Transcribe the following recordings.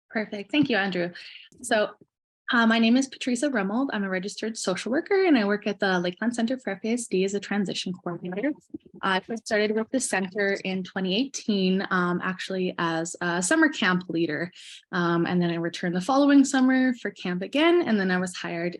Perfect. Thank you, Andrew. So my name is Pateresa Romuld. I'm a registered social worker and I work at the Lakeland Center for FASD as a transition coordinator. I first started with the center in 2018, actually as a summer camp leader. And then I returned the following summer for camp again. And then I was hired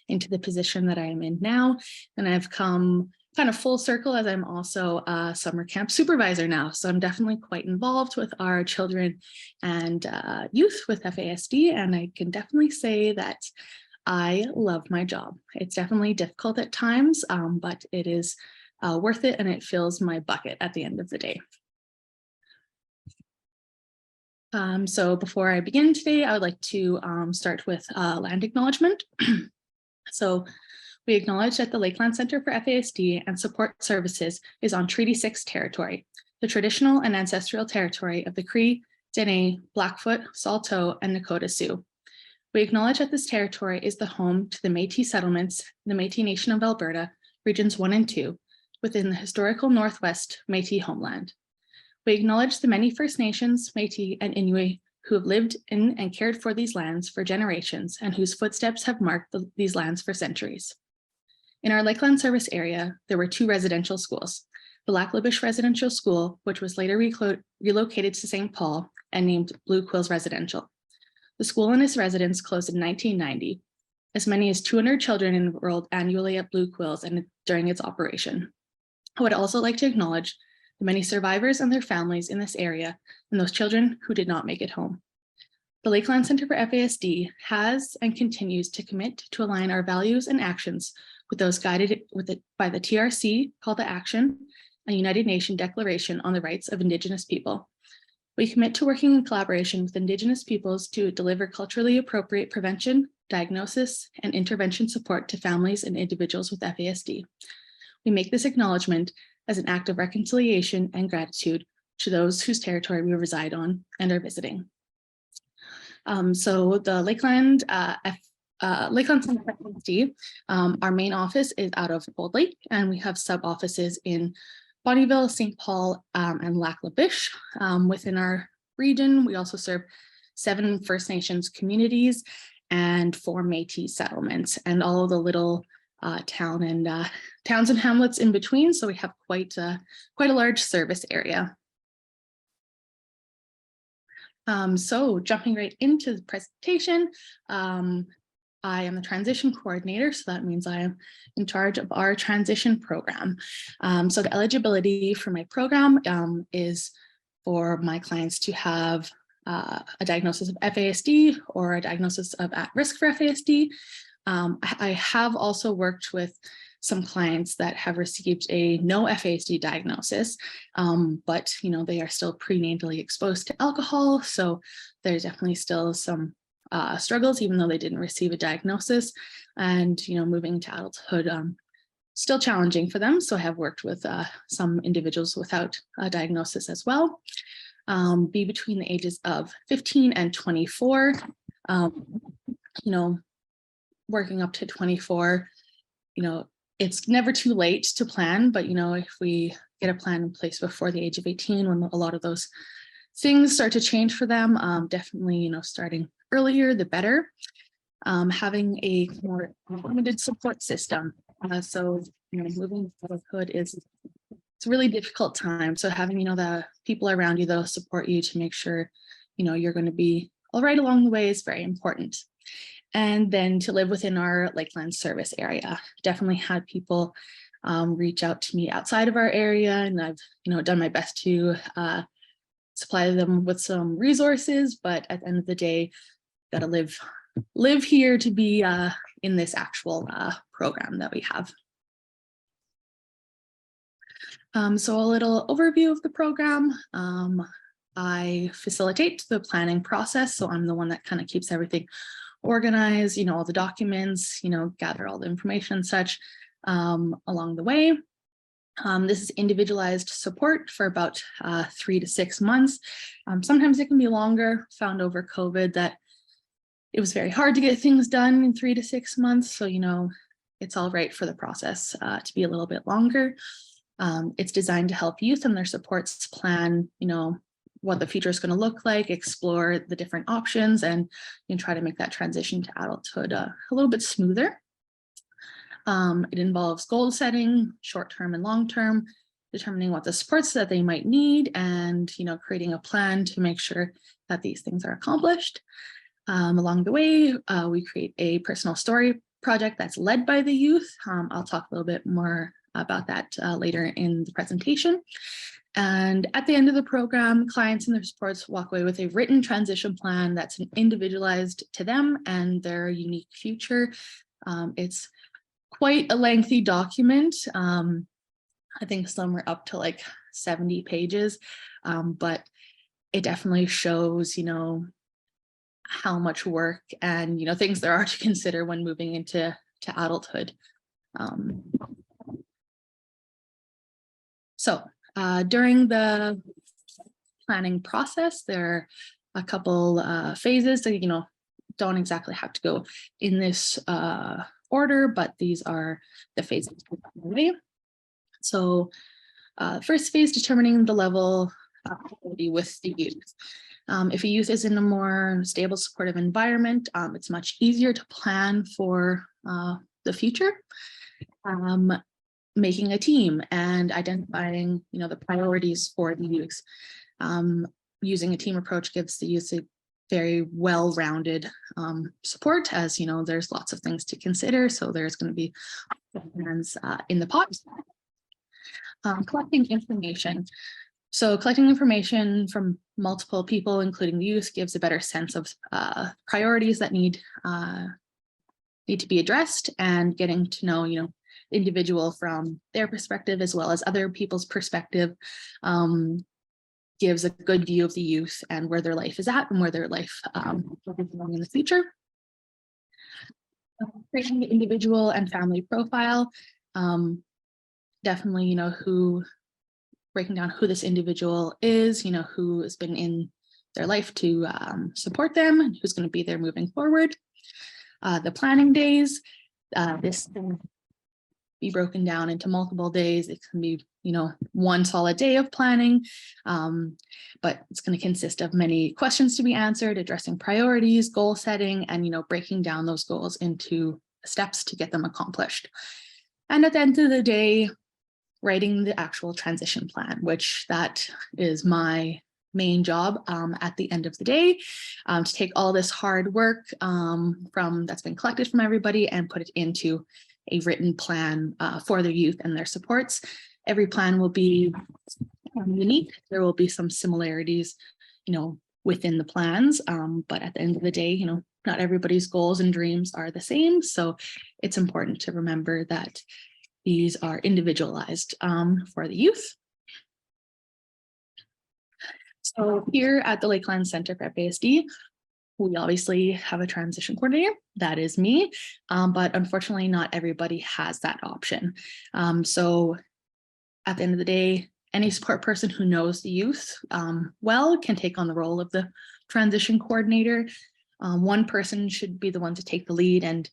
into the position that I am in now. And I've come kind of full circle as I'm also a summer camp supervisor now. So I'm definitely quite involved with our children and youth with FASD. And I can definitely say that I love my job. It's definitely difficult at times, but it is worth it and it fills my bucket at the end of the day. So before I begin today, I would like to start with land acknowledgement. So we acknowledge that the Lakeland Center for FASD and Support Services is on Treaty 6 territory, the traditional and ancestral territory of the Cree, Dene, Blackfoot, Saulteaux, and Nakota Sioux. We acknowledge that this territory is the home to the Métis settlements, the Métis Nation of Alberta, Regions 1 and 2, within the historical Northwest Métis homeland. We acknowledge the many First Nations, Métis, and Inuit who have lived in and cared for these lands for generations and whose footsteps have marked these lands for centuries. In our Lakeland service area, there were 2 residential schools, the Lac-La-Biche Residential School, which was later relocated to St. Paul and named Blue Quills Residential. The school and its residents closed in 1990. As many as 200 children enrolled annually at Blue Quills and during its operation. I would also like to acknowledge the many survivors and their families in this area and those children who did not make it home. The Lakeland Center for FASD has and continues to commit to align our values and actions with those guided by the TRC Call to Action, a United Nations Declaration on the Rights of Indigenous People. We commit to working in collaboration with Indigenous peoples to deliver culturally appropriate prevention, diagnosis, and intervention support to families and individuals with FASD. We make this acknowledgement as an act of reconciliation and gratitude to those whose territory we reside on and are visiting. So the Lakeland Center for FASD, our main office is out of Cold Lake, and we have sub offices in Bonnyville, St. Paul, and Lac-La-Biche. Within our region, we also serve 7 First Nations communities and 4 Métis settlements, and all of the little towns and hamlets in between. So we have quite a large service area. So jumping right into the presentation, I am the transition coordinator, so that means I am in charge of our transition program. So the eligibility for my program is for my clients to have a diagnosis of FASD or a diagnosis of at-risk for FASD. I have also worked with some clients that have received a no FASD diagnosis, but they are still prenatally exposed to alcohol, so there's definitely still some struggles, even though they didn't receive a diagnosis, and moving to adulthood still challenging for them. So I have worked with some individuals without a diagnosis as well. Be between the ages of 15 and 24. Working up to 24, it's never too late to plan, but if we get a plan in place before the age of 18, when a lot of those things start to change for them, definitely starting earlier the better. Having a more limited support system. So moving to adulthood it's a really difficult time. So having the people around you that'll support you to make sure you're going to be all right along the way is very important. And then to live within our Lakeland service area. Definitely had people reach out to me outside of our area, and I've done my best to supply them with some resources, but at the end of the day, gotta live here to be in this actual program that we have. So a little overview of the program. I facilitate the planning process, so I'm the one that kind of keeps everything organized, all the documents, gather all the information and such along the way. This is individualized support for about 3 to 6 months. Sometimes it can be longer. Found over COVID that it was very hard to get things done in 3 to 6 months. So, it's all right for the process to be a little bit longer. It's designed to help youth and their supports plan, what the future is going to look like, explore the different options, and try to make that transition to adulthood a little bit smoother. It involves goal setting, short-term and long-term, determining what the supports that they might need, and creating a plan to make sure that these things are accomplished. Along the way, we create a personal story project that's led by the youth. I'll talk a little bit more about that later in the presentation. And at the end of the program, clients and their supports walk away with a written transition plan that's individualized to them and their unique future. It's quite a lengthy document. I think some are up to like 70 pages, but it definitely shows, how much work and, things there are to consider when moving into adulthood. So during the planning process, there are a couple phases that, don't exactly have to go in this order, but these are the phases. So first phase, determining the level of ability with the youth. If a youth is in a more stable, supportive environment, it's much easier to plan for the future. Making a team and identifying, the priorities for the youth. Using a team approach gives the youth a very well-rounded support, as there's lots of things to consider. So there's going to be hands in the pot. Collecting information. So collecting information from multiple people, including the youth, gives a better sense of priorities that need to be addressed, and getting to know, the individual from their perspective as well as other people's perspective gives a good view of the youth and where their life is at and where their life will be going in the future. Creating the individual and family profile. Definitely, breaking down who this individual is, who has been in their life to support them and who's going to be there moving forward. The planning days, this can be broken down into multiple days. It can be, one solid day of planning, but it's going to consist of many questions to be answered, addressing priorities, goal setting, and, breaking down those goals into steps to get them accomplished. And at the end of the day, writing the actual transition plan, which that is my main job at the end of the day, to take all this hard work that's been collected from everybody and put it into a written plan for their youth and their supports. Every plan will be unique. There will be some similarities, within the plans, but at the end of the day, not everybody's goals and dreams are the same. So it's important to remember that these are individualized for the youth. So here at the Lakeland Center for FASD, we obviously have a transition coordinator. That is me, but unfortunately not everybody has that option. So at the end of the day, any support person who knows the youth well can take on the role of the transition coordinator. One person should be the one to take the lead and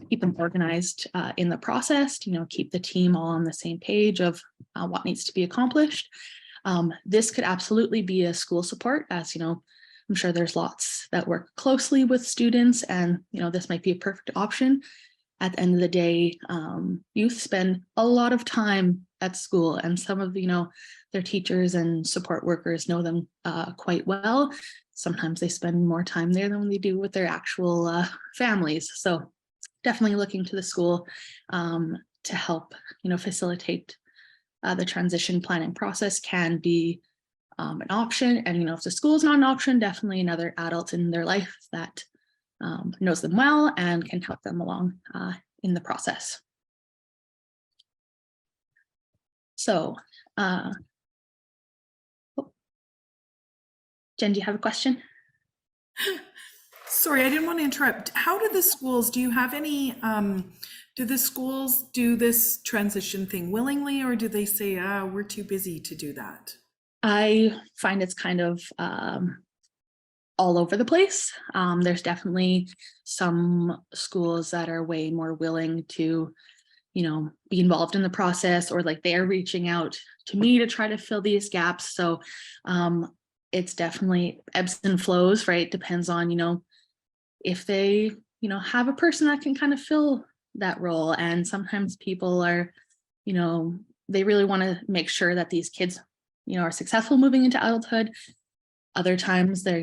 keep them organized in the process, keep the team all on the same page of what needs to be accomplished. This could absolutely be a school support, as I'm sure there's lots that work closely with students, and this might be a perfect option. At the end of the day, youth spend a lot of time at school, and some of their teachers and support workers know them quite well. Sometimes they spend more time there than they do with their actual families. So definitely looking to the school to help facilitate the transition planning process can be an option. And if the school is not an option, definitely another adult in their life that knows them well and can help them along in the process. So Jen, do you have a question? Sorry, I didn't want to interrupt. How do the schools, do you have any, do the schools do this transition thing willingly, or do they say, we're too busy to do that? I find it's kind of all over the place. There's definitely some schools that are way more willing to, be involved in the process, or like they're reaching out to me to try to fill these gaps. So it's definitely ebbs and flows, right? Depends on, if they, have a person that can kind of fill that role. And sometimes people are, they really want to make sure that these kids, are successful moving into adulthood. Other times they're,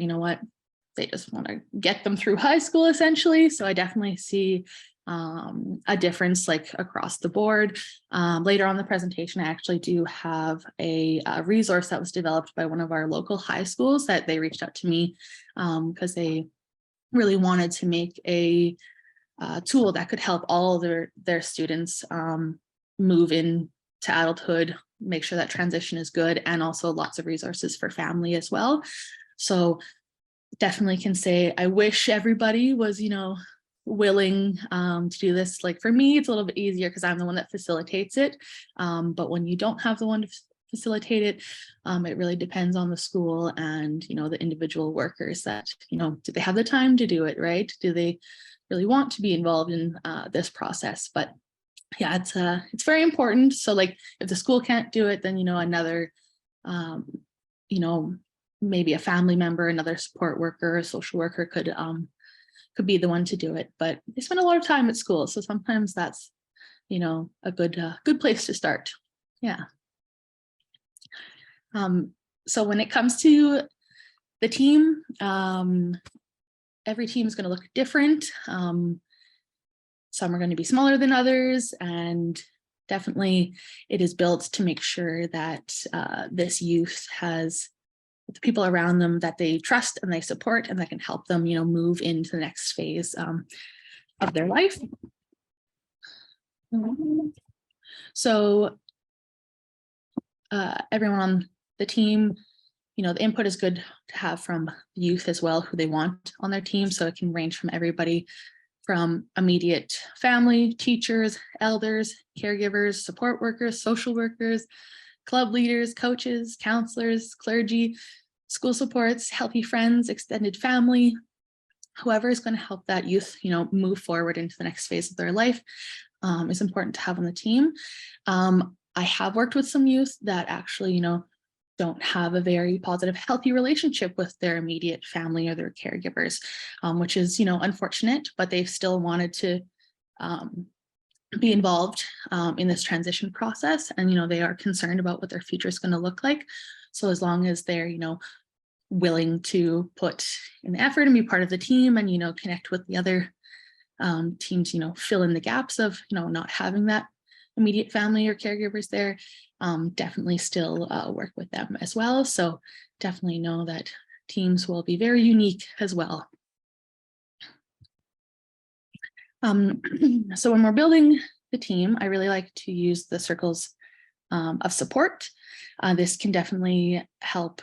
they just want to get them through high school essentially. So I definitely see a difference like across the board. Later on in the presentation, I actually do have a resource that was developed by one of our local high schools that they reached out to me because they really wanted to make a tool that could help all their students move into adulthood, make sure that transition is good, and also lots of resources for family as well. So definitely can say I wish everybody was, willing to do this. Like for me, it's a little bit easier because I'm the one that facilitates it. But when you don't have the one to facilitate it, it really depends on the school and, the individual workers that, do they have the time to do it, right? Do they really want to be involved in this process? But yeah, it's very important. So like if the school can't do it, then, another, maybe a family member, another support worker, a social worker could be the one to do it. But they spend a lot of time at school, so sometimes that's a good place to start. Yeah. So when it comes to the team, every team is going to look different. Some are going to be smaller than others, and definitely it is built to make sure that this youth has the people around them that they trust and they support and that can help them, move into the next phase of their life. So everyone on the team, the input is good to have from youth as well, who they want on their team. So it can range from everybody from immediate family, teachers, elders, caregivers, support workers, social workers, club leaders, coaches, counselors, clergy, school supports, healthy friends, extended family, whoever is going to help that youth, move forward into the next phase of their life is important to have on the team. I have worked with some youth that actually, don't have a very positive, healthy relationship with their immediate family or their caregivers, which is, unfortunate, but they've still wanted to be involved in this transition process. And, they are concerned about what their future is going to look like. So as long as they're, willing to put in the effort and be part of the team and, connect with the other teams, fill in the gaps of, not having that immediate family or caregivers there, definitely still work with them as well. So definitely know that teams will be very unique as well. So when we're building the team, I really like to use the circles of support. This can definitely help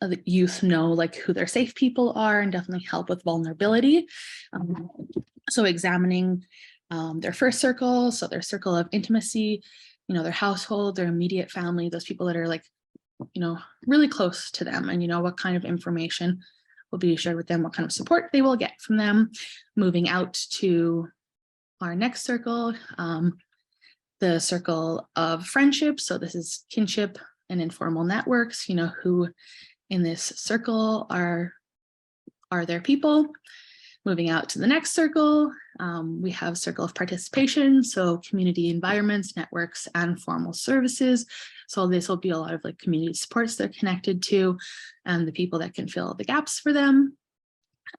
the youth know like who their safe people are and definitely help with vulnerability. So examining their first circle, so their circle of intimacy, their household, their immediate family, those people that are like, really close to them, and what kind of information will be shared with them, what kind of support they will get from them. Moving out to our next circle, the circle of friendship. So this is kinship and informal networks, who in this circle are their people. Moving out to the next circle, we have circle of participation, so community environments, networks, and formal services. So this will be a lot of like community supports they're connected to and the people that can fill the gaps for them.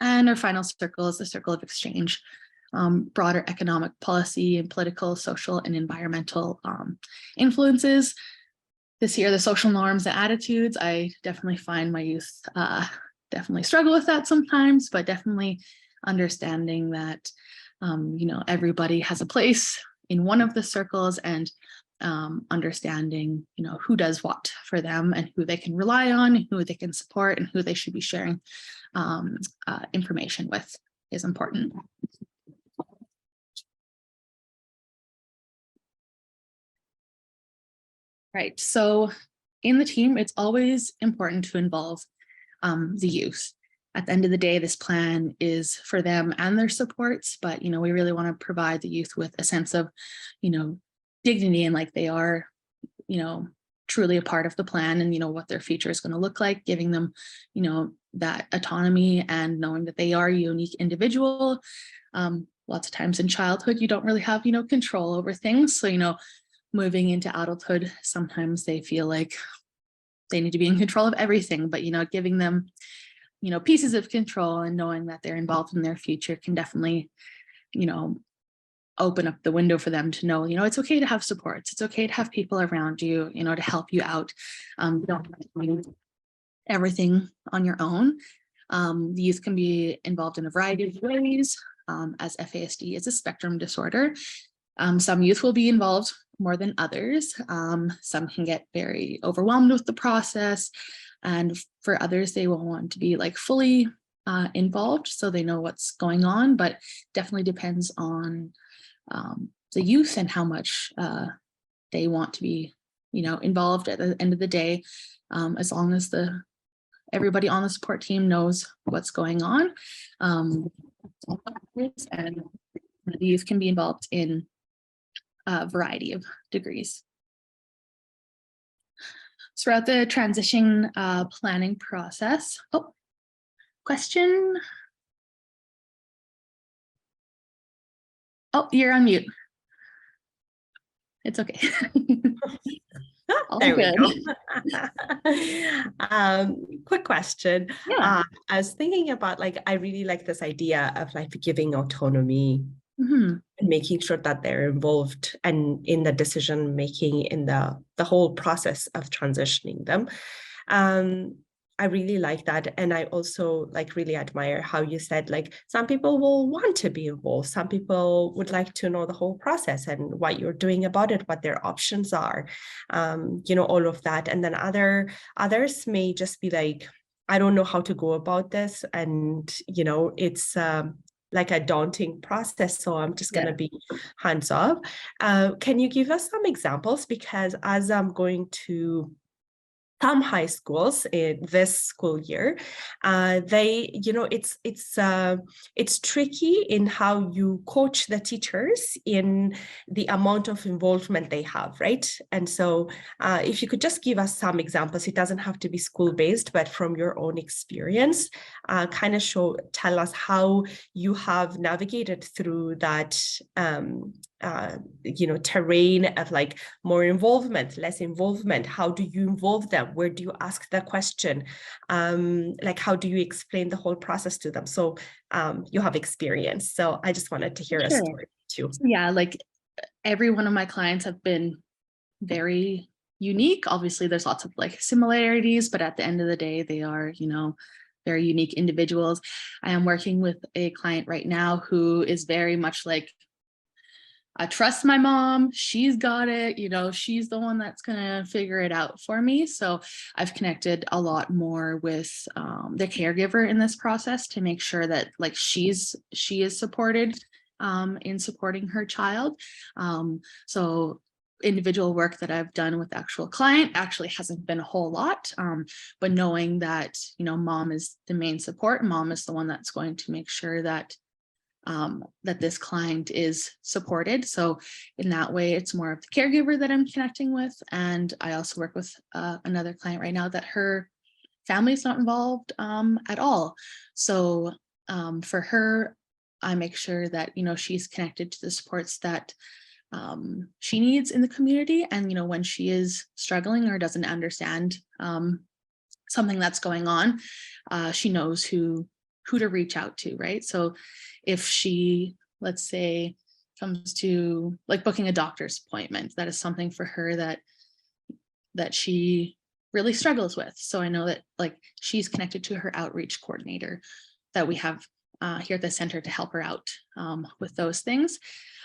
And our final circle is the circle of exchange, broader economic policy and political, social, and environmental influences. This year, the social norms and attitudes, I definitely find my youth definitely struggle with that sometimes, but definitely understanding that, everybody has a place in one of the circles, and understanding, who does what for them and who they can rely on, who they can support, and who they should be sharing information with is important. Right, so in the team, it's always important to involve the youth. At the end of the day, this plan is for them and their supports, but, we really want to provide the youth with a sense of, dignity and like they are, truly a part of the plan and, what their future is going to look like, giving them, that autonomy and knowing that they are a unique individual. Lots of times in childhood, you don't really have, control over things. So, moving into adulthood, sometimes they feel like they need to be in control of everything, but, giving them, pieces of control and knowing that they're involved in their future can definitely, open up the window for them to know, it's okay to have supports. It's okay to have people around you, to help you out. You don't have to do everything on your own. The youth can be involved in a variety of ways, as FASD is a spectrum disorder. Some youth will be involved more than others. Some can get very overwhelmed with the process, and for others, they will want to be like fully involved so they know what's going on, but definitely depends on the youth and how much they want to be, involved at the end of the day. As long as everybody on the support team knows what's going on. And the youth can be involved in a variety of degrees. Throughout the transition planning process. Oh, question. Oh, you're on mute. It's okay. There we go. Quick question. Yeah. I was thinking about, like, I really like this idea of like giving autonomy and making sure that they're involved and in the decision making in the whole process of transitioning them. I really like that. And I also like really admire how you said, like, some people will want to be involved. Some people would like to know the whole process and what you're doing about it, what their options are, all of that. And then others may just be like, I don't know how to go about this. And, it's like a daunting process. So I'm just going to be hands off. Can you give us some examples? Because as I'm going to some high schools in this school year, it's tricky in how you coach the teachers in the amount of involvement they have, right? And so if you could just give us some examples, it doesn't have to be school-based, but from your own experience, tell us how you have navigated through that terrain of like more involvement, less involvement. How do you involve them? Where do you ask the question? Like, how do you explain the whole process to them? So you have experience. So I just wanted to hear a story too. Yeah, like every one of my clients have been very unique. Obviously, there's lots of like similarities, but at the end of the day, they are, very unique individuals. I am working with a client right now who is very much like, I trust my mom, she's got it, she's the one that's gonna figure it out for me. So I've connected a lot more with the caregiver in this process to make sure that like she is supported in supporting her child. So individual work that I've done with the actual client actually hasn't been a whole lot, but knowing that, mom is the main support, mom is the one that's going to make sure that that this client is supported. So in that way, it's more of the caregiver that I'm connecting with. And I also work with another client right now that her family is not involved at all. So for her, I make sure that, she's connected to the supports that she needs in the community. And, when she is struggling or doesn't understand something that's going on, she knows who to reach out to, right? So if she, let's say, comes to like booking a doctor's appointment, that is something for her that she really struggles with. So I know that like she's connected to her outreach coordinator that we have here at the center to help her out with those things.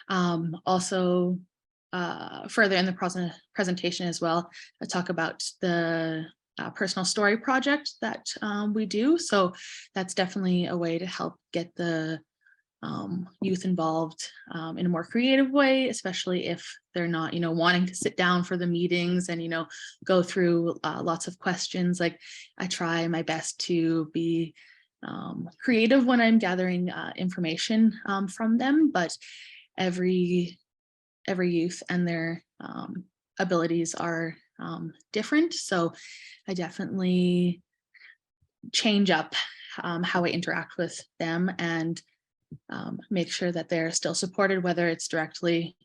Also, further in the presentation as well, I talk about the personal story project that we do. So that's definitely a way to help get the youth involved in a more creative way, especially if they're not, wanting to sit down for the meetings and, go through lots of questions. Like I try my best to be creative when I'm gathering information from them, but every youth and their abilities are different. So I definitely change up how I interact with them and make sure that they're still supported, whether it's directly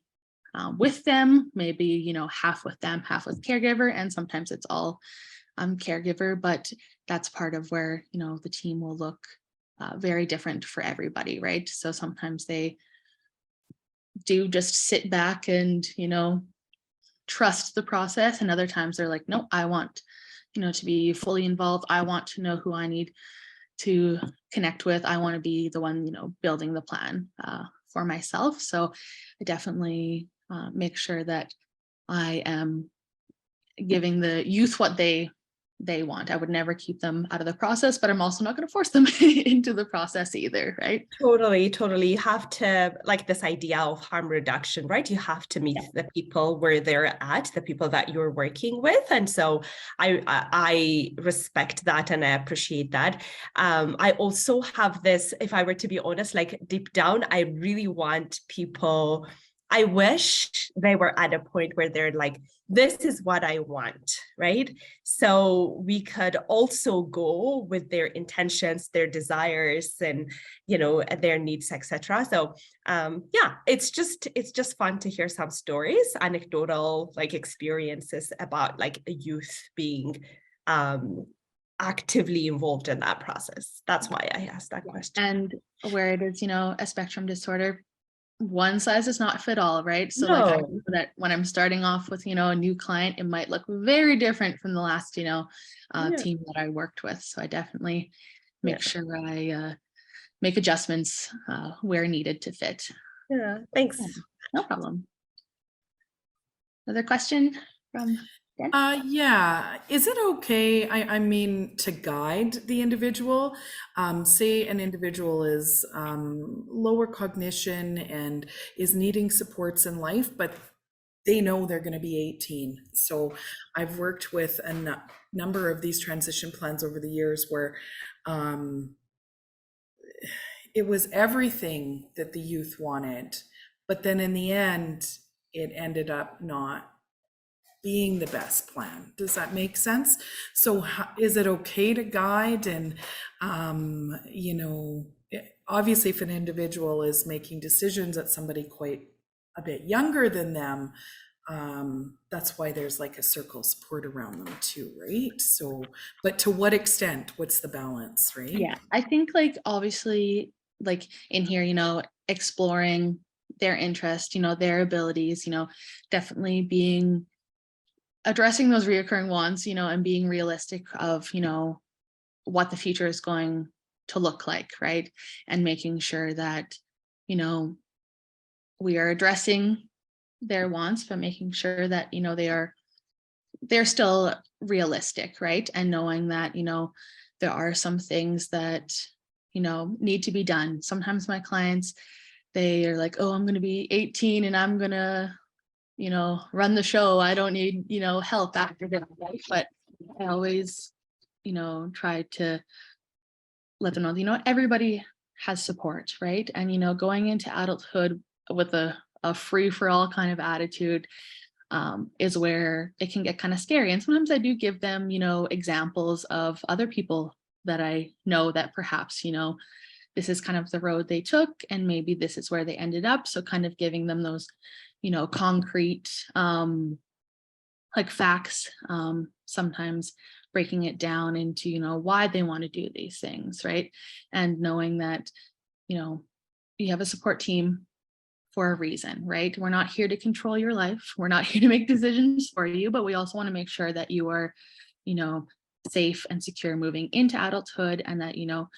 with them, maybe, you know, half with them, half with caregiver, and sometimes it's all caregiver, but that's part of where, you know, the team will look very different for everybody, right? So sometimes they do just sit back and, you know, trust the process, and other times they're like, no, I want, you know, to be fully involved. I want to know who I need to connect with. I want to be the one, you know, building the plan for myself. So I definitely make sure that I am giving the youth what they want. I would never keep them out of the process, but I'm also not going to force them into the process either, right? Totally, totally. You have to, like this idea of harm reduction, right? You have to meet the people where they're at, the people that you're working with. And so I respect that and I appreciate that. I also have this, if I were to be honest, like deep down, I really want people, I wish they were at a point where they're like, this is what I want, right? So we could also go with their intentions, their desires, and, you know, their needs, etc. So yeah, it's just fun to hear some stories, anecdotal like experiences about like a youth being actively involved in that process. That's why I asked that question. And where it is, you know, a spectrum disorder, one size does not fit all, right? So No. like I know that when I'm starting off with, you know, a new client, it might look very different from the last, you know, team that I worked with. So I definitely make sure I make adjustments where needed to fit. Yeah, thanks. No problem. Another question from Jen? Yeah. Is it okay, I mean, to guide the individual? Say an individual is lower cognition and is needing supports in life, but they know they're going to be 18. So I've worked with a number of these transition plans over the years where it was everything that the youth wanted, but then in the end, it ended up not being the best plan. Does that make sense? So is it okay to guide? And, you know, obviously if an individual is making decisions at somebody quite a bit younger than them, that's why there's like a circle support around them too, right? So, but to what extent, what's the balance, right? Yeah, I think like obviously like in here, you know, exploring their interest, you know, their abilities, you know, definitely addressing those reoccurring wants, you know, and being realistic of, you know, what the future is going to look like, right? And making sure that, you know, we are addressing their wants, but making sure that, you know, they're still realistic, right? And knowing that, you know, there are some things that, you know, need to be done. Sometimes my clients, they are like, oh, I'm going to be 18 and I'm going to, you know, run the show. I don't need, you know, help after that. But I always, you know, try to let them know, you know, everybody has support, right? And, you know, going into adulthood with a free for all kind of attitude is where it can get kind of scary. And sometimes I do give them, you know, examples of other people that I know that perhaps, you know, this is kind of the road they took and maybe this is where they ended up. So kind of giving them those, you know, concrete like facts, sometimes breaking it down into, you know, why they want to do these things, right? And knowing that, you know, you have a support team for a reason, right? We're not here to control your life. We're not here to make decisions for you, but we also want to make sure that you are, you know, safe and secure moving into adulthood, and that, you know,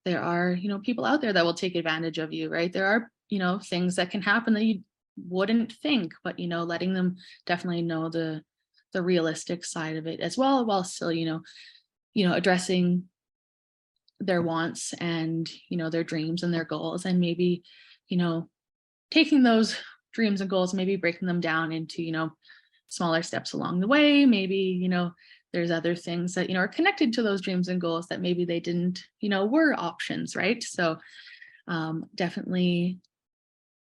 there are, you know, people out there that will take advantage of you, right? There are, you know, things that can happen that you wouldn't think, but, you know, letting them definitely know the realistic side of it as well, while still, you know, addressing their wants and, you know, their dreams and their goals, and maybe, you know, taking those dreams and goals, maybe breaking them down into, you know, smaller steps along the way. Maybe, you know, there's other things that, you know, are connected to those dreams and goals that maybe they didn't, you know, were options, right? So definitely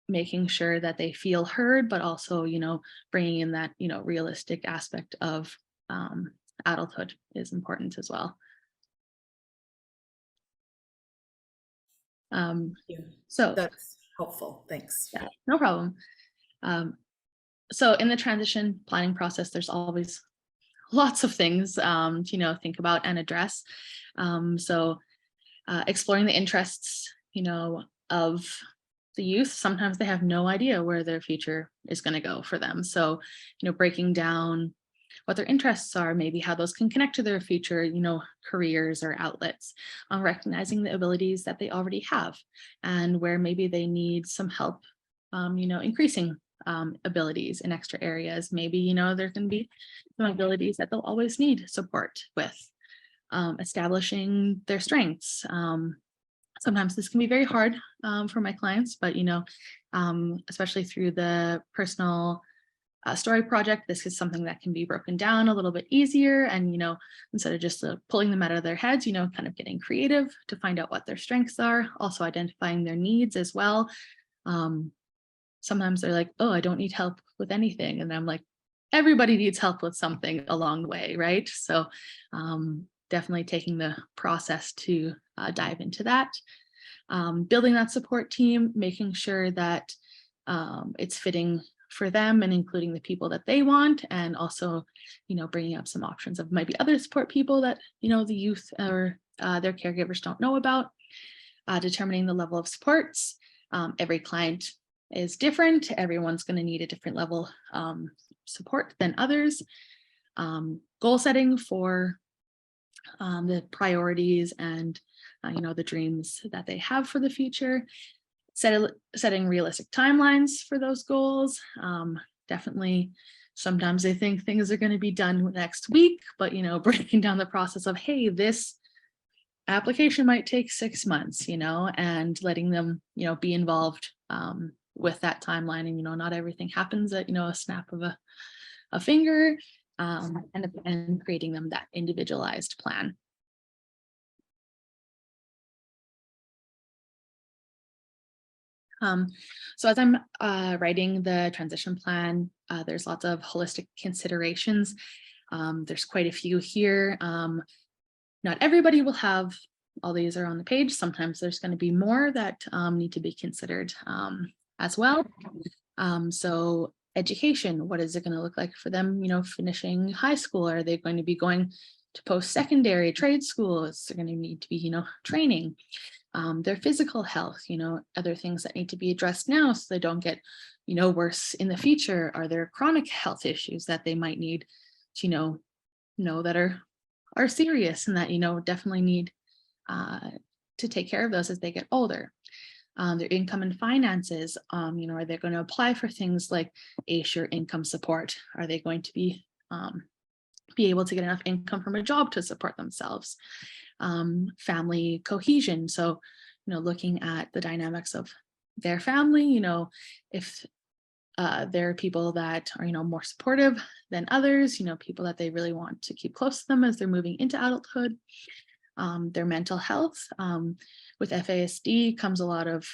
making sure that they feel heard, but also, bringing in that, realistic aspect of adulthood is important as well. So That's helpful. Thanks. yeah, no problem. So in the transition planning process, there's always lots of things to think about and address. So exploring the interests, of the youth. Sometimes they have no idea where their future is going to go for them. So, breaking down what their interests are, maybe how those can connect to their future, careers or outlets, recognizing the abilities that they already have and where maybe they need some help, increasing abilities in extra areas. Maybe, there can be some abilities that they'll always need support with, establishing their strengths. Sometimes this can be very hard for my clients, but, especially through the personal story project, this is something that can be broken down a little bit easier. And, instead of just pulling them out of their heads, kind of getting creative to find out what their strengths are, also identifying their needs as well. Sometimes they're like, oh, I don't need help with anything. And I'm like, everybody needs help with something along the way, right? So definitely taking the process to dive into that. Building that support team, making sure that it's fitting for them and including the people that they want, and also, bringing up some options of maybe other support people that, the youth or their caregivers don't know about. Determining the level of supports. Every client is different. Everyone's going to need a different level support than others. Goal setting for the priorities and the dreams that they have for the future. Setting realistic timelines for those goals. Definitely, sometimes they think things are going to be done next week, but breaking down the process of, hey, this application might take 6 months, and letting them, be involved with that timeline. And not everything happens at a snap of a finger, and creating them that individualized plan. So as I'm writing the transition plan, there's lots of holistic considerations. There's quite a few here. Not everybody will have all these are on the page. Sometimes there's going to be more that need to be considered as well. So education, what is it going to look like for them, finishing high school? Are they going to be going to post-secondary trade school? Is there going to need to be, training? Their physical health, other things that need to be addressed now so they don't get, worse in the future. Are there chronic health issues that they might need to, know that are serious and that, definitely need to take care of those as they get older. Their income and finances, are they going to apply for things like ACE or income support? Are they going to be able to get enough income from a job to support themselves? Family cohesion. So, looking at the dynamics of their family, if there are people that are, more supportive than others, people that they really want to keep close to them as they're moving into adulthood. Their mental health. With FASD comes a lot of,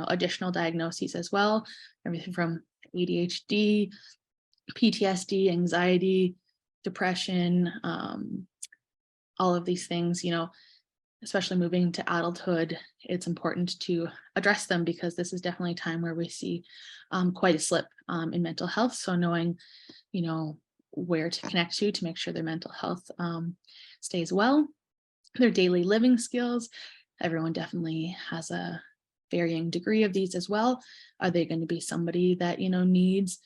additional diagnoses as well, everything from ADHD, PTSD, anxiety, depression, all of these things, especially moving to adulthood, it's important to address them because this is definitely a time where we see quite a slip in mental health. So knowing, where to connect to make sure their mental health stays well. Their daily living skills, everyone definitely has a varying degree of these as well. Are they going to be somebody that, needs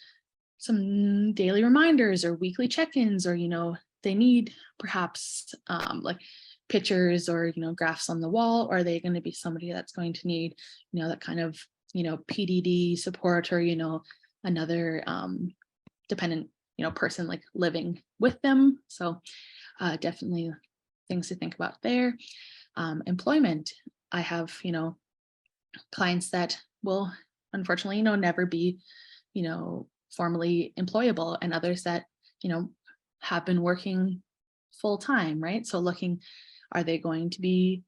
some daily reminders or weekly check-ins, or, they need perhaps like pictures or, graphs on the wall? Or are they going to be somebody that's going to need, that kind of, PDD support, or, another dependent, person like living with them? So definitely things to think about there. Employment. I have, clients that will unfortunately, never be, formally employable, and others that, have been working full time, right? So looking, are they going to be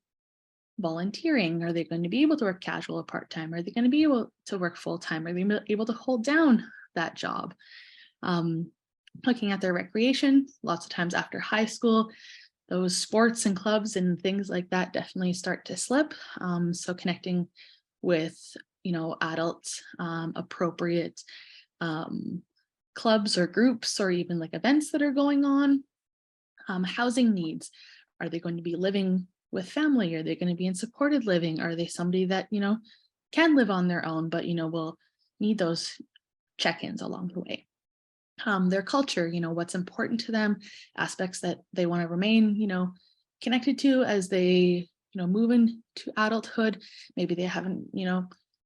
volunteering? Are they going to be able to work casual or part-time? Are they going to be able to work full-time? Are they able to hold down that job? Looking at their recreation, lots of times after high school, those sports and clubs and things like that definitely start to slip. So connecting with, adults, appropriate clubs or groups, or even like events that are going on. Housing needs. Are they going to be living with family? Are they going to be in supported living? Are they somebody that, can live on their own, but, will need those check-ins along the way? Their culture, what's important to them, aspects that they want to remain, connected to as they, move into adulthood. Maybe they haven't,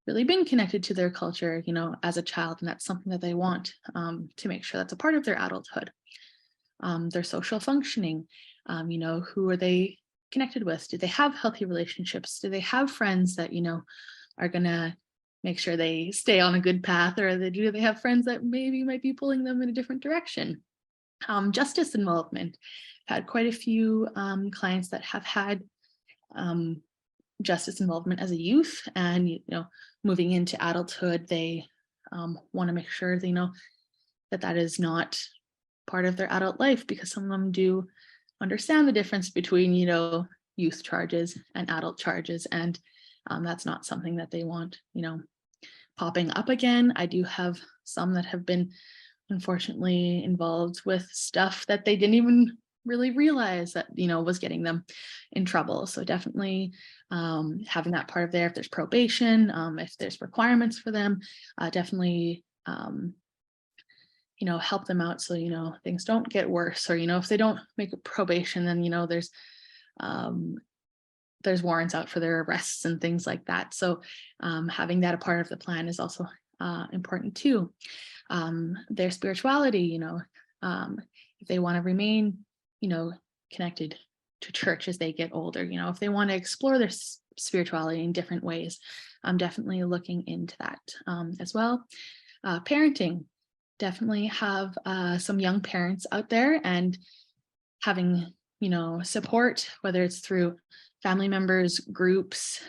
really been connected to their culture, as a child, and that's something that they want to make sure that's a part of their adulthood. Their social functioning, who are they connected with? Do they have healthy relationships? Do they have friends that, are gonna make sure they stay on a good path, or do they have friends that maybe might be pulling them in a different direction? Justice involvement. I've had quite a few clients that have had justice involvement as a youth, and moving into adulthood, they want to make sure they know that that is not part of their adult life, because some of them do understand the difference between youth charges and adult charges, and that's not something that they want popping up again. I do have some that have been unfortunately involved with stuff that they didn't even really realize that was getting them in trouble. So definitely having that part of there. If there's probation, if there's requirements for them, definitely help them out so things don't get worse, or if they don't make a probation, then there's warrants out for their arrests and things like that. So having that a part of the plan is also important too. Their spirituality, if they want to remain, connected to church as they get older, if they want to explore their spirituality in different ways, I'm definitely looking into that as well. Parenting, definitely have some young parents out there, and having, support, whether it's through family members, groups,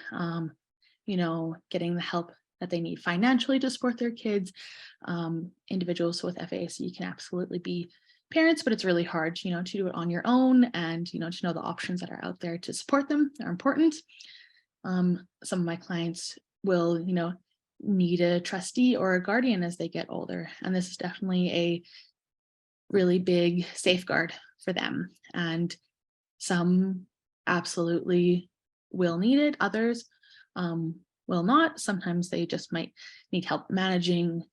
getting the help that they need financially to support their kids. Individuals with FASD can absolutely be parents, but it's really hard, to do it on your own, and, to know the options that are out there to support them are important. Some of my clients will, need a trustee or a guardian as they get older. And this is definitely a really big safeguard for them. And some absolutely will need it, others will not. Sometimes they just might need help managing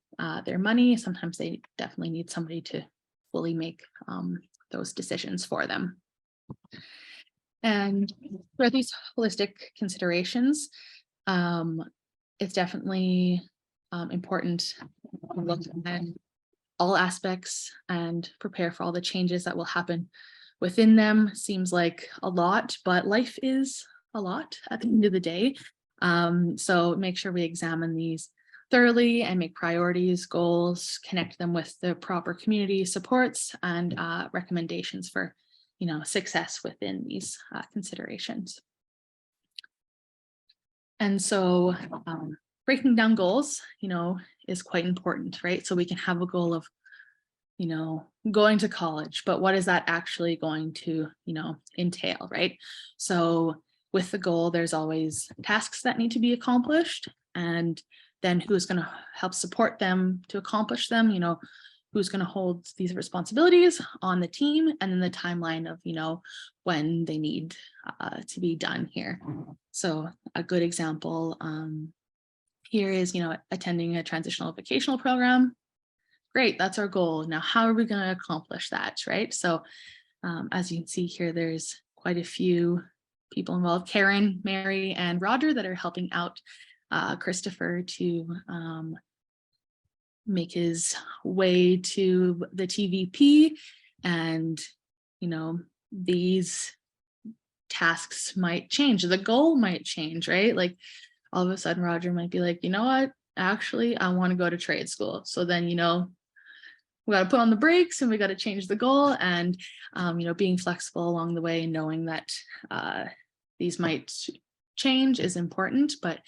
their money. Sometimes they definitely need somebody to fully make those decisions for them. And for these holistic considerations, it's definitely important to look at all aspects and prepare for all the changes that will happen within them. Seems like a lot, but life is a lot at the end of the day. So make sure we examine these thoroughly and make priorities, goals, connect them with the proper community supports and recommendations for success within these considerations. And so breaking down goals, is quite important, right? So we can have a goal of, going to college, but what is that actually going to, entail, right? So with the goal, there's always tasks that need to be accomplished, and then who's going to help support them to accomplish them, who's going to hold these responsibilities on the team, and then the timeline of, when they need to be done here. So a good example here is, attending a transitional vocational program. Great, that's our goal. Now, how are we going to accomplish that, right? So as you can see here, there's quite a few people involved, Karen, Mary, and Roger, that are helping out Christopher to make his way to the TVP. And, these tasks might change. The goal might change, right? Like all of a sudden, Roger might be like, you know what, actually, I want to go to trade school. So then, we got to put on the brakes and we got to change the goal, and, being flexible along the way, knowing that these might change is important, but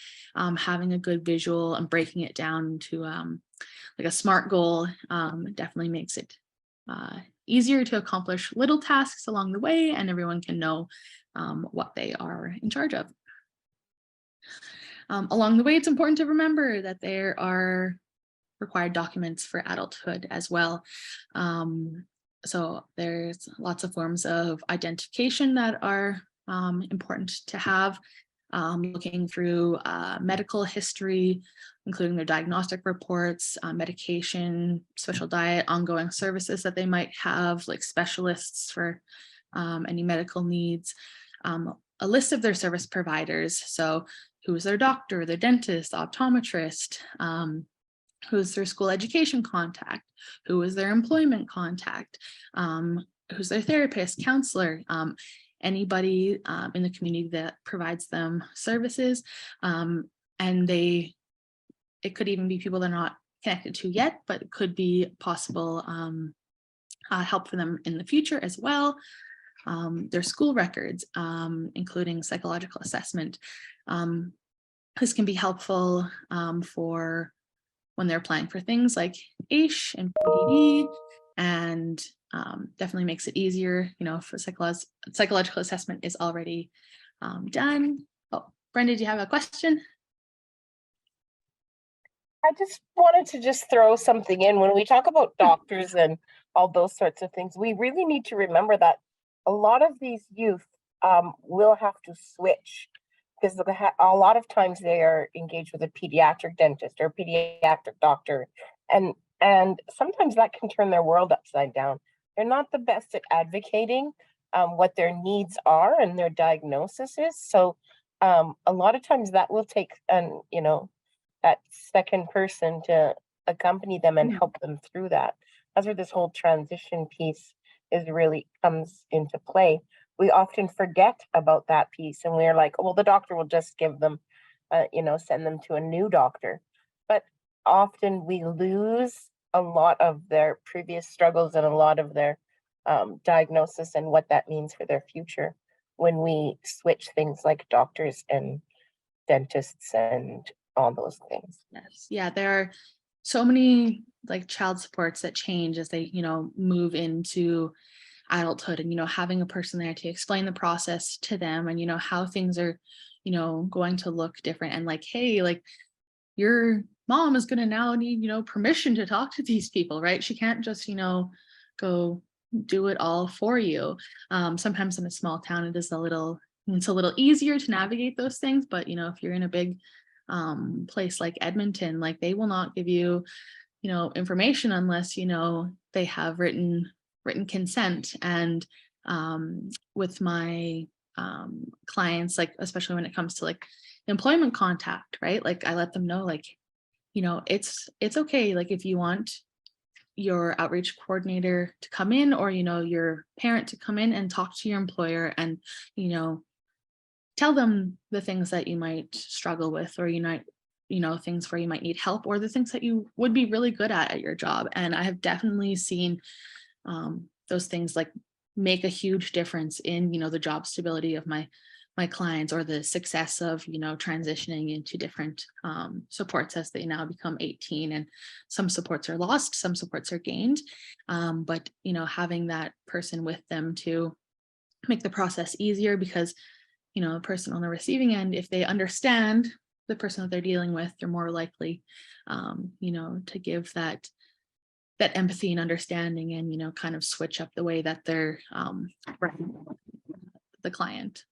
having a good visual and breaking it down to like a SMART goal definitely makes it easier to accomplish little tasks along the way, and everyone can know what they are in charge of. Along the way, it's important to remember that there are required documents for adulthood as well. So there's lots of forms of identification that are important to have. Looking through medical history, including their diagnostic reports, medication, special diet, ongoing services that they might have, like specialists for any medical needs, a list of their service providers. So who's their doctor, their dentist, optometrist, who's their school education contact, who is their employment contact, who's their therapist, counselor, anybody in the community that provides them services. And it could even be people they're not connected to yet, but it could be possible help for them in the future as well. Their school records, including psychological assessment. This can be helpful for when they're applying for things like AISH and PDD, and definitely makes it easier, you know, if a psychological assessment is already done. Oh, Brenda, do you have a question? I just wanted to just throw something in. When we talk about doctors and all those sorts of things, we really need to remember that a lot of these youth will have to switch, because a lot of times they are engaged with a pediatric dentist or a pediatric doctor, and sometimes that can turn their world upside down. They're not the best at advocating what their needs are and their diagnosis is. So a lot of times that will take that second person to accompany them and help them through that. That's where this whole transition piece really comes into play. We often forget about that piece, and we're like, well, the doctor will just give them, send them to a new doctor. But often we lose a lot of their previous struggles and a lot of their diagnosis and what that means for their future when we switch things like doctors and dentists and all those things. Yes, yeah, there are so many like child supports that change as they, move into adulthood, and, having a person there to explain the process to them and, how things are, going to look different, and like, hey, like your mom is going to now need, permission to talk to these people, right? She can't just, go do it all for you. Sometimes in a small town, it's a little easier to navigate those things, but, if you're in a big place like Edmonton, like they will not give you, information unless, they have written consent. And with my clients, like especially when it comes to like employment contact, right? Like I let them know, like, it's okay. Like if you want your outreach coordinator to come in, or, your parent to come in and talk to your employer and, tell them the things that you might struggle with, or things where you might need help, or the things that you would be really good at your job. And I have definitely seen those things like make a huge difference in, the job stability of my clients, or the success of, transitioning into different supports as they now become 18. And some supports are lost, some supports are gained. But, having that person with them to make the process easier, because a person on the receiving end, if they understand the person that they're dealing with, they're more likely, to give that empathy and understanding, and, kind of switch up the way that they're the client.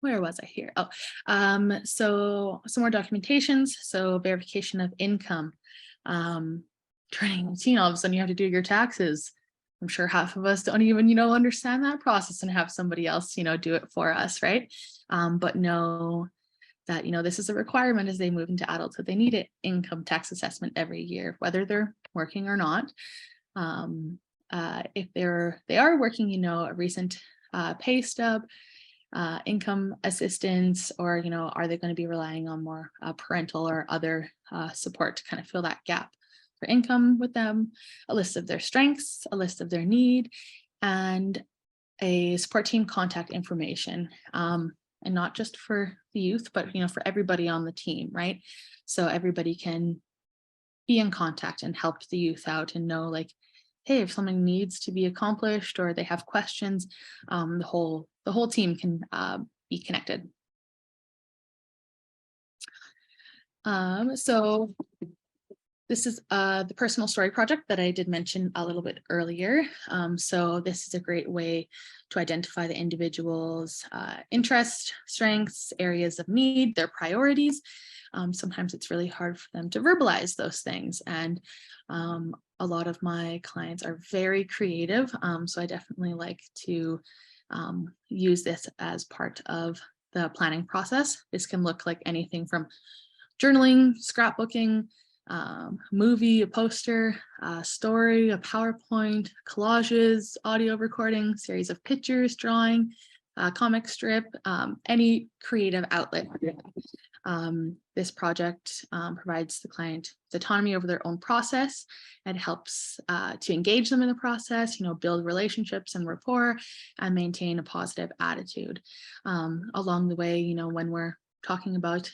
Where was I here? So some more documentations. So verification of income. Turning 18, all of a sudden you have to do your taxes. I'm sure half of us don't even, understand that process, and have somebody else, do it for us, right? But know that, this is a requirement as they move into adulthood. They need an income tax assessment every year, whether they're working or not. If they are working, a recent pay stub, income assistance, or, are they going to be relying on more parental or other support to kind of fill that gap for income with them, a list of their strengths, a list of their need, and a support team contact information, and not just for the youth, but for everybody on the team, right? So everybody can be in contact and help the youth out and know, like, hey, if something needs to be accomplished or they have questions, the whole team can be connected. So this is the personal story project that I did mention a little bit earlier. So this is a great way to identify the individual's interests, strengths, areas of need, their priorities. Sometimes it's really hard for them to verbalize those things. And a lot of my clients are very creative. So I definitely like to use this as part of the planning process. This can look like anything from journaling, scrapbooking, movie, a poster, a story, a PowerPoint, collages, audio recording, series of pictures, drawing, comic strip, any creative outlet. This project provides the client autonomy over their own process and helps to engage them in the process, build relationships and rapport and maintain a positive attitude. Along the way, when we're talking about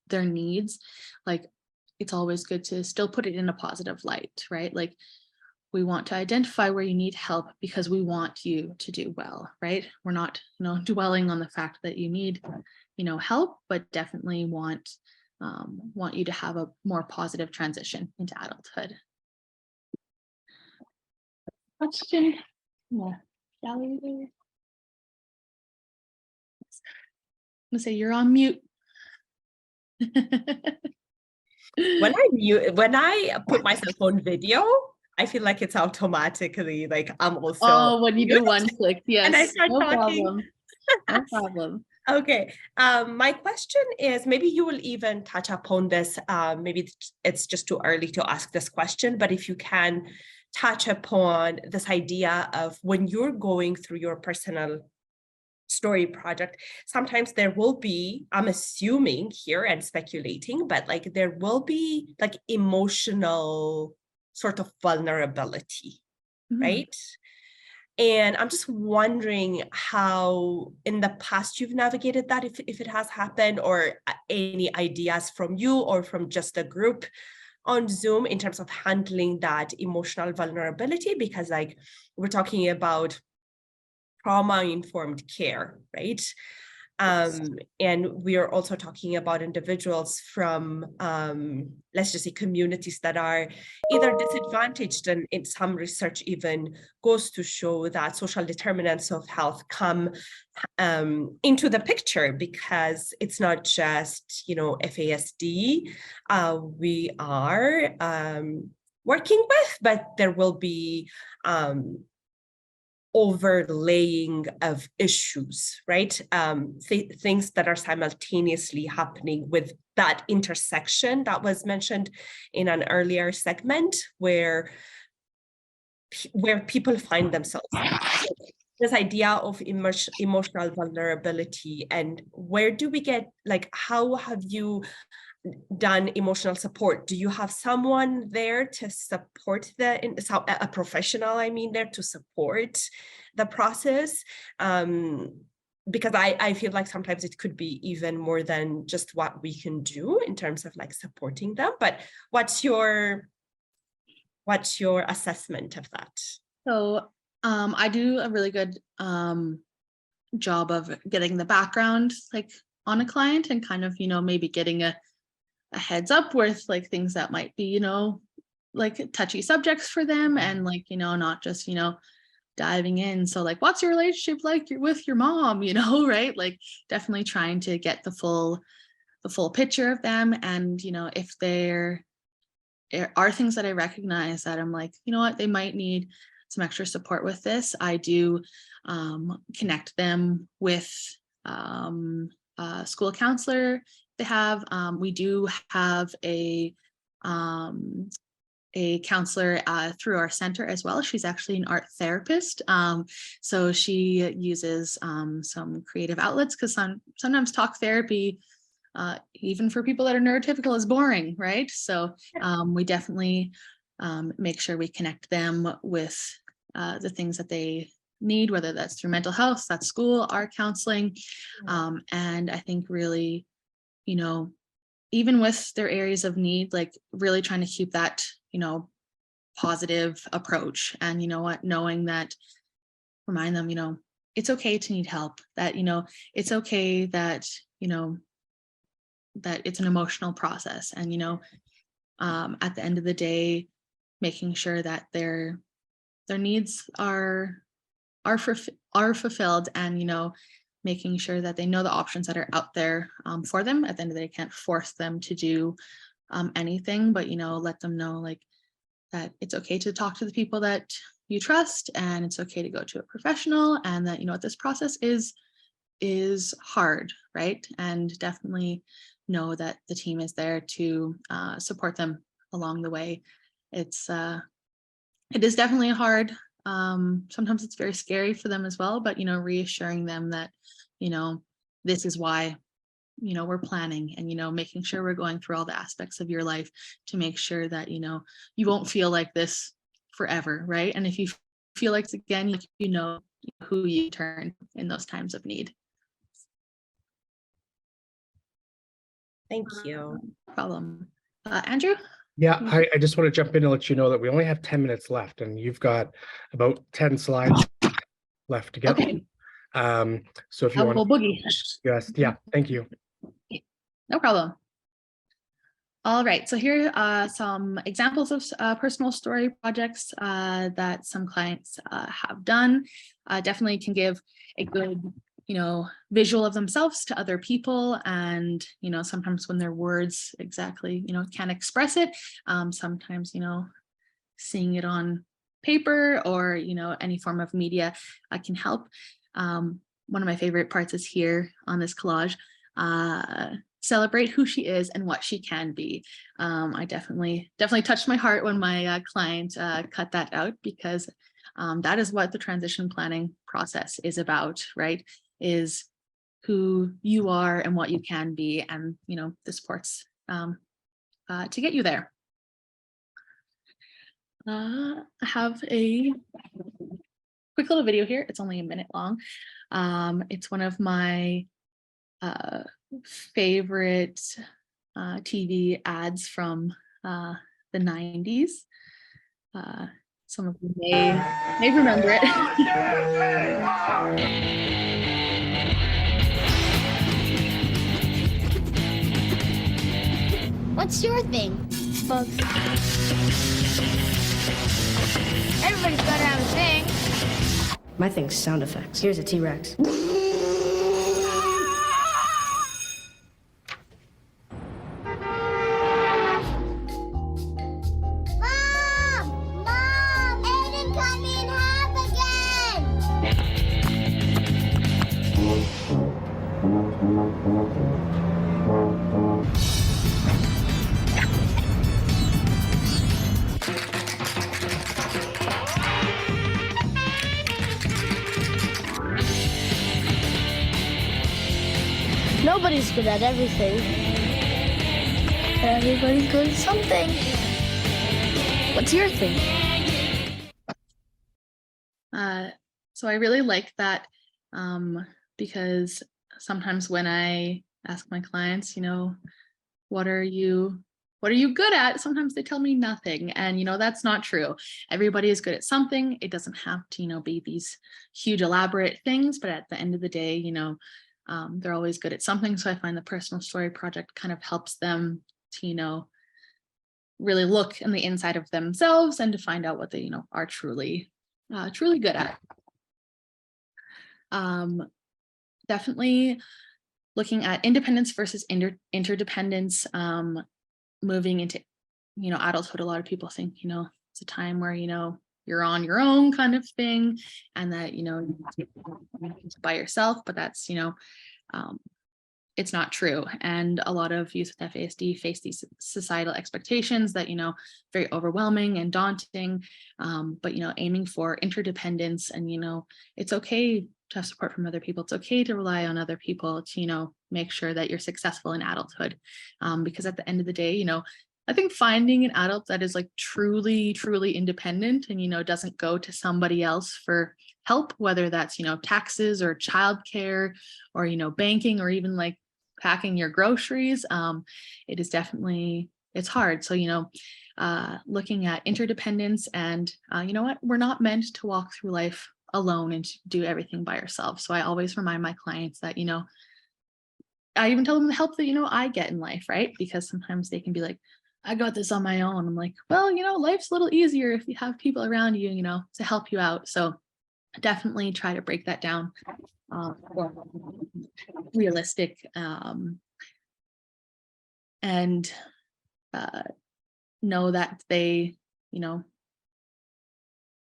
their needs, like, it's always good to still put it in a positive light, right? Like, we want to identify where you need help because we want you to do well, right? We're not, dwelling on the fact that you need, help, but definitely want you to have a more positive transition into adulthood. Question? Yeah. Gallery there. I'm gonna say you're on mute. When I put myself on video, I feel like it's automatically like I'm also. Oh, when you do one click, yes. And I start no talking. Problem. No problem. Okay. My question is, maybe you will even touch upon this. Maybe it's just too early to ask this question, but if you can touch upon this idea of when you're going through your personal story project, sometimes there will be, I'm assuming here and speculating, but like there will be like emotional sort of vulnerability, right? And I'm just wondering how in the past you've navigated that, if it has happened, or any ideas from you or from just a group on Zoom in terms of handling that emotional vulnerability, because like we're talking about trauma-informed care, right? And we are also talking about individuals from, let's just say, communities that are either disadvantaged, and in some research even goes to show that social determinants of health come into the picture, because it's not just, FASD we are working with, but there will be overlaying of issues, right? Things that are simultaneously happening with that intersection that was mentioned in an earlier segment, where people find themselves. This idea of emotional vulnerability, and where do we get, like, how have you done emotional support? Do you have someone there to support a professional, I mean, there to support the process? Because I feel like sometimes it could be even more than just what we can do in terms of like supporting them. But what's your assessment of that? So I do a really good job of getting the background like on a client, and kind of, maybe getting a heads up with like things that might be, like touchy subjects for them, and like, not just, diving in. So like, what's your relationship like with your mom, right? Like definitely trying to get the full picture of them. And, if there are things that I recognize that I'm like, what, they might need some extra support with this, I do connect them with a school counselor. They have, we do have a counselor through our center as well. She's actually an art therapist. So she uses some creative outlets, because sometimes talk therapy, even for people that are neurotypical, is boring, right? So we definitely make sure we connect them with the things that they need, whether that's through mental health, that's school, art counseling. And I think really, you know, even with their areas of need, like really trying to keep that, you know, positive approach. And you know what, knowing that, remind them, you know, it's okay to need help, that, you know, it's okay that, you know, that it's an emotional process. And, you know, at the end of the day, making sure that their needs are fulfilled, and, you know, making sure that they know the options that are out there for them. At the end of the day, can't force them to do anything, but, you know, let them know like that it's okay to talk to the people that you trust, and it's okay to go to a professional, and that, you know what, this process is hard, right? And definitely know that the team is there to support them along the way. It is definitely hard. Sometimes it's very scary for them as well, but, you know, reassuring them that, you know, this is why, you know, we're planning, and, you know, making sure we're going through all the aspects of your life to make sure that, you know, you won't feel like this forever, right? And if you feel like it's again, you know who you turn in those times of need. Thank you. No problem. Andrew? Yeah, I just want to jump in and let you know that we only have 10 minutes left, and you've got about 10 slides left to get. Okay. So if you want Helpful boogie. to, yeah, thank you. No problem. All right, so here are some examples of personal story projects that some clients have done. Definitely can give a good, you know, visual of themselves to other people. And, you know, sometimes when their words exactly, you know, can't express it, sometimes, you know, seeing it on paper or, you know, any form of media can help. One of my favorite parts is here on this collage. Celebrate who she is and what she can be. I definitely touched my heart when my client cut that out, because that is what the transition planning process is about, right? Is who you are and what you can be, and, you know, the supports to get you there. I have a quick little video here. It's only a minute long. It's one of my favorite TV ads from the 90s. Some of you may remember it. What's your thing? Bugs. Everybody's gotta have a thing. My thing's sound effects. Here's a T-Rex. Mom! Aiden cut me in half again! Nobody's good at everything. Everybody's good at something. What's your thing? So I really like that because sometimes when I ask my clients, you know, what are you good at? Sometimes they tell me nothing. And, you know, that's not true. Everybody is good at something. It doesn't have to, you know, be these huge elaborate things, but at the end of the day, you know, they're always good at something. So I find the personal story project kind of helps them to, you know, really look in the inside of themselves and to find out what they, you know, are truly good at. Definitely looking at independence versus interdependence, moving into, you know, adulthood. A lot of people think, you know, it's a time where, you know, you're on your own kind of thing, and that, you know, you're by yourself, but that's, you know, it's not true. And a lot of youth with FASD face these societal expectations that, you know, very overwhelming and daunting, but, you know, aiming for interdependence, and, you know, it's okay to have support from other people. It's okay to rely on other people to, you know, make sure that you're successful in adulthood, because at the end of the day, you know, I think finding an adult that is like truly, truly independent and, doesn't go to somebody else for help, whether that's, taxes or childcare or, banking or even like packing your groceries. It is definitely, it's hard. So, looking at interdependence and you know what, we're not meant to walk through life alone and do everything by ourselves. So I always remind my clients that, I even tell them the help that, I get in life, right? Because sometimes they can be like, I got this on my own. I'm like, well, life's a little easier if you have people around you, to help you out. So definitely try to break that down for realistic and know that they,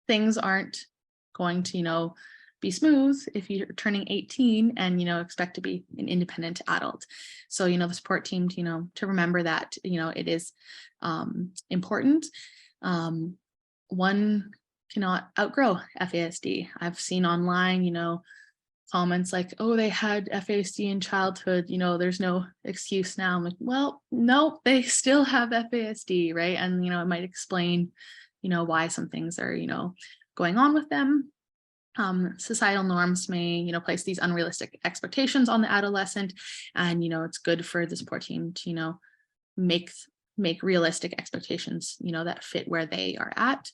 things aren't going to, be smooth if you're turning 18 and, expect to be an independent adult. So, the support team, to remember that, it is important. One cannot outgrow FASD. I've seen online, comments like, oh, they had FASD in childhood, there's no excuse now. I'm like, well, no, they still have FASD, right? And, it might explain, why some things are, going on with them. Societal norms may, place these unrealistic expectations on the adolescent, and it's good for the support team to, make realistic expectations, that fit where they are at.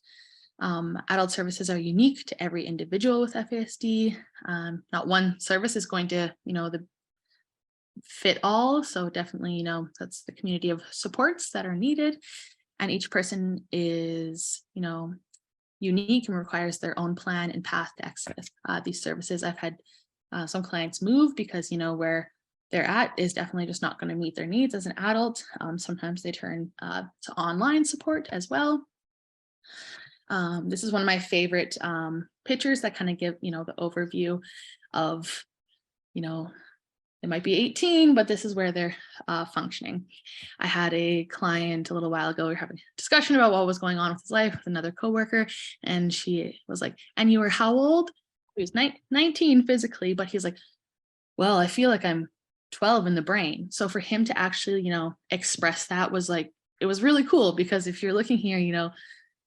Adult services are unique to every individual with FASD. Not one service is going to, fit all. So definitely, that's the community of supports that are needed, and each person is, unique and requires their own plan and path to access these services. I've had some clients move because, where they're at is definitely just not going to meet their needs as an adult. Sometimes they turn to online support as well. This is one of my favorite pictures that kind of give, the overview of, they might be 18, but this is where they're functioning. I had a client a little while ago, we were having a discussion about what was going on with his life with another coworker, and she was like, and you were how old? He was 19 physically, but he's like, well, I feel like I'm 12 in the brain. So for him to actually, express that was like, it was really cool, because if you're looking here,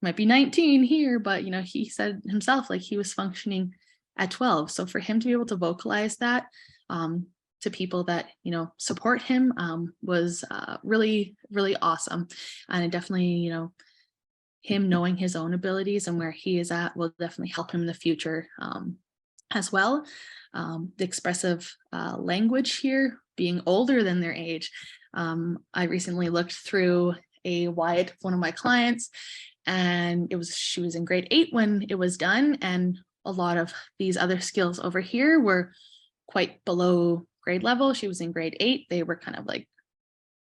might be 19 here, but, he said himself, like he was functioning at 12. So for him to be able to vocalize that, to people that, support him was really, really awesome. And it definitely, him knowing his own abilities and where he is at will definitely help him in the future as well. The expressive language here, being older than their age. I recently looked through a WIAT of one of my clients, and she was in grade 8 when it was done. And a lot of these other skills over here were quite below grade level. She was in grade 8. They were kind of like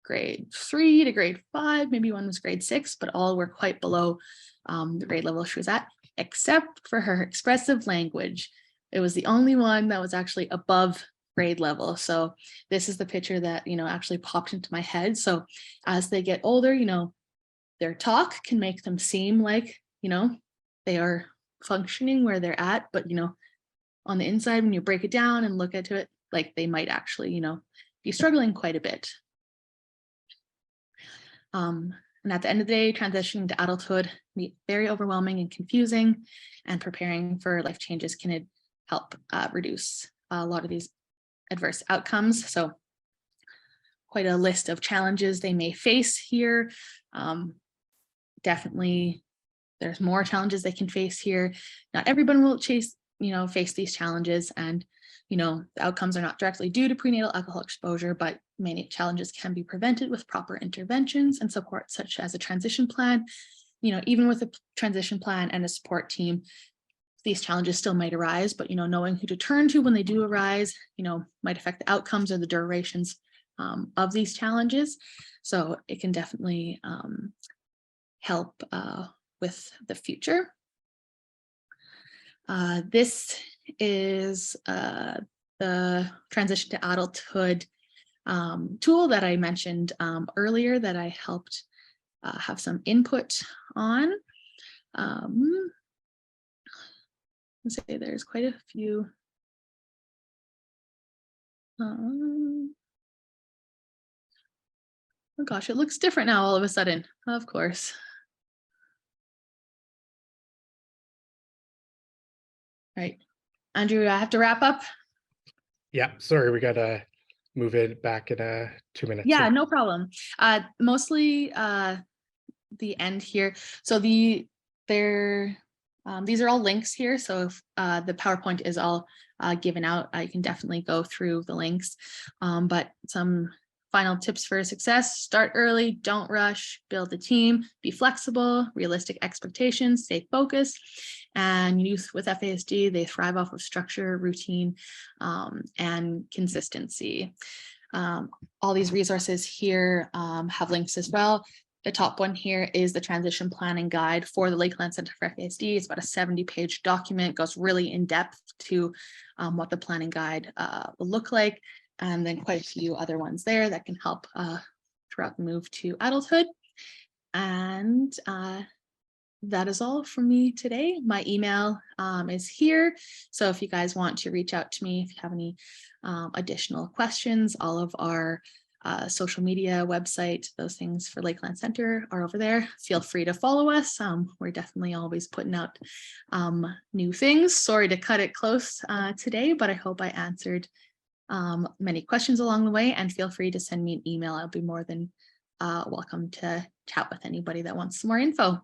grade 3 to grade 5, maybe one was grade 6, but all were quite below the grade level she was at, except for her expressive language. It was the only one that was actually above grade level. So this is the picture that, actually popped into my head. So as they get older, their talk can make them seem like, they are functioning where they're at, but, on the inside, when you break it down and look into it, like they might actually, be struggling quite a bit. And at the end of the day, transitioning to adulthood can be very overwhelming and confusing, and preparing for life changes can help reduce a lot of these adverse outcomes. So quite a list of challenges they may face here. Definitely, there's more challenges they can face here. Not everyone will face these challenges, and the outcomes are not directly due to prenatal alcohol exposure, but many challenges can be prevented with proper interventions and support, such as a transition plan. Even with a transition plan and a support team, these challenges still might arise, but knowing who to turn to when they do arise, might affect the outcomes or the durations of these challenges. So it can definitely help with the future. This is the transition to adulthood tool that I mentioned earlier that I helped have some input on. Let's say there's quite a few. Oh gosh, it looks different now all of a sudden, of course. Right. Andrew, I have to wrap up. Yeah, sorry, we gotta move it back in 2 minutes. Yeah, here. no problem. Mostly the end here. So these are all links here. So if the PowerPoint is all given out, I can definitely go through the links. But some final tips for success: start early, don't rush, build a team, be flexible, realistic expectations, stay focused. And youth with FASD, they thrive off of structure, routine, and consistency. All these resources here have links as well. The top one here is the transition planning guide for the Lakeland Center for FASD. It's about a 70-page document, goes really in depth to what the planning guide will look like. And then quite a few other ones there that can help throughout the move to adulthood. And that is all from me today. My email is here. So if you guys want to reach out to me, if you have any additional questions, all of our social media, website, those things for Lakeland Center are over there. Feel free to follow us. We're definitely always putting out new things. Sorry to cut it close today, but I hope I answered many questions along the way, and feel free to send me an email. I'll be more than welcome to chat with anybody that wants some more info.